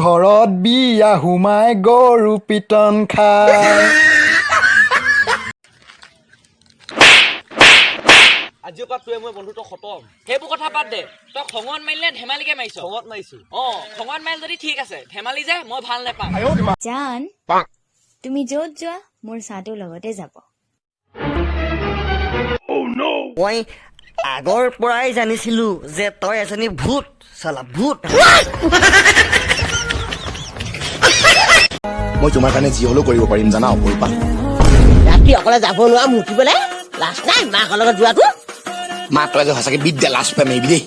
ঘৰত বিয়া সোমাই গৰু পিটন খায় আজিৰ পৰা তোৱে মই বন্ধুত্ব খতম সেইবোৰ কথা বাদ দে তই খঙত মাৰিলে ধেমালিকে মাৰিছ খঙত মাৰিছো খঙত মাৰিল যদি ঠিক আছে ধেমালি যে মই ভাল নাপাওঁ জান তুমি য'ত যোৱা মোৰ চাহটো লগতে যাব মই আগৰ পৰাই জানিছিলো যে তই এজনী ভূত চালা ভূত মই তোমাৰ কাৰণে যি হ'লেও কৰিব পাৰিম জানা অপৰিপা ৰাতি অকলে যাব নোৱাৰা মুতিবলে লাজ নাই মাকৰ লগত যোৱাটো মা তই যে সঁচাকে বিদ্যা লাজ পাই মাৰিবি দেই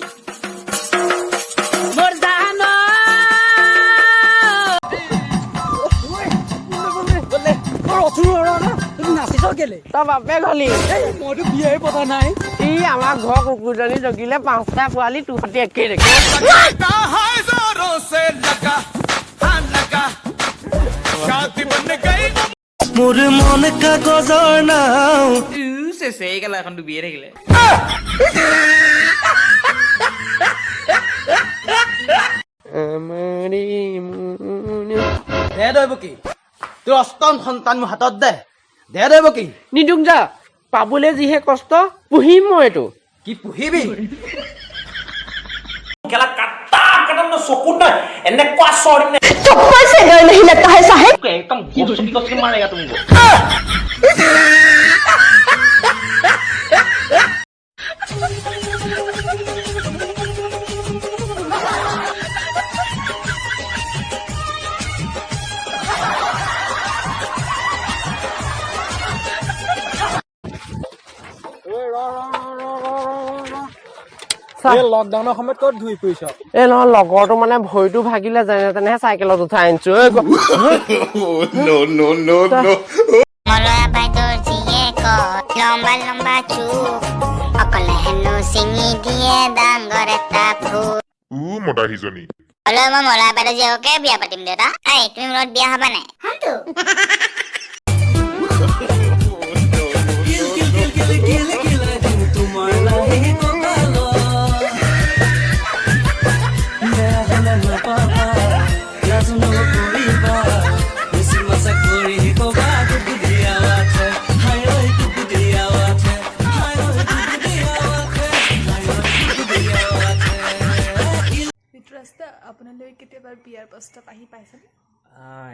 মইতো বিয়াই পতা নাই আমাৰ ঘৰ কুকুৰজনী জগিলে 5টা পোৱালি তোৰ সৈতে একেই দেখে মোৰ মন কাগজৰ নাও এই গেলা এখন ডুবিয়ে থাকিলে দে দৈব কি তোৰ অষ্টম সন্তান মোৰ হাতত দে দৈব কি নিদুক যা পাবলৈ যিহে কষ্ট পুহিম মই এইটো কি পুহিবি গেলা কাটা কাটা ন চকুত নাই এনেকুৱা চৰিম নে একদম গছকি গছকি মাৰেগা তুমি লকডাউনৰ সময়ত ক'ত ঘূৰি ফুৰিছ এই নহয় লগৰটো মানে ভৰিটো ভাগিলে যেনে তেনেহে চাইকেলত উঠাই আনিছো মলয়া বাইদেউৰ জীয়েক লম্বা লম্বা চুক অকলে হেনো চিঙি দিয়ে ডাঙৰ এটা ফুল মতা সিজনী হলে মই মলয়া বাইদেউৰ জীয়েককে বিয়া পাতিম দেউতা এই তুমি মোৰ লগত বিয়া হবা নাই আপোনালৈ কেতিয়াবা বিয়াৰ প্ৰস্তাৱ আহি পাইছেনে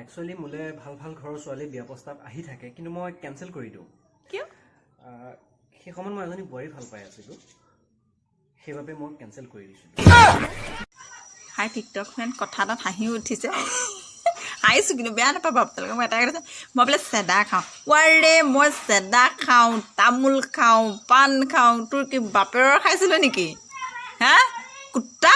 একচুৱেলি মোলৈ ভাল ভাল ঘৰৰ ছোৱালী বিয়া প্ৰস্তাৱ আহি থাকে কিন্তু মই কেঞ্চেল কৰি দিওঁ কিয় সেই সময়ত মই এজনী বোৱাৰী ভাল পাই আছিলোঁ সেইবাবে মই কেঞ্চেল কৰি দিছোঁ হাই টিকটক ফ্ৰেণ্ড কথা এটাত হাঁহি উঠিছে হাঁহিছোঁ কিন্তু বেয়া নাপাব আপোনালোকে মই এটাই কৈছে মই বোলে চেদা খাওঁ ৱাৰে মই চেদা খাওঁ তামোল খাওঁ পাণ খাওঁ তোৰ কি বাপেৰৰ খাইছিলোঁ নেকি হা কুত্তা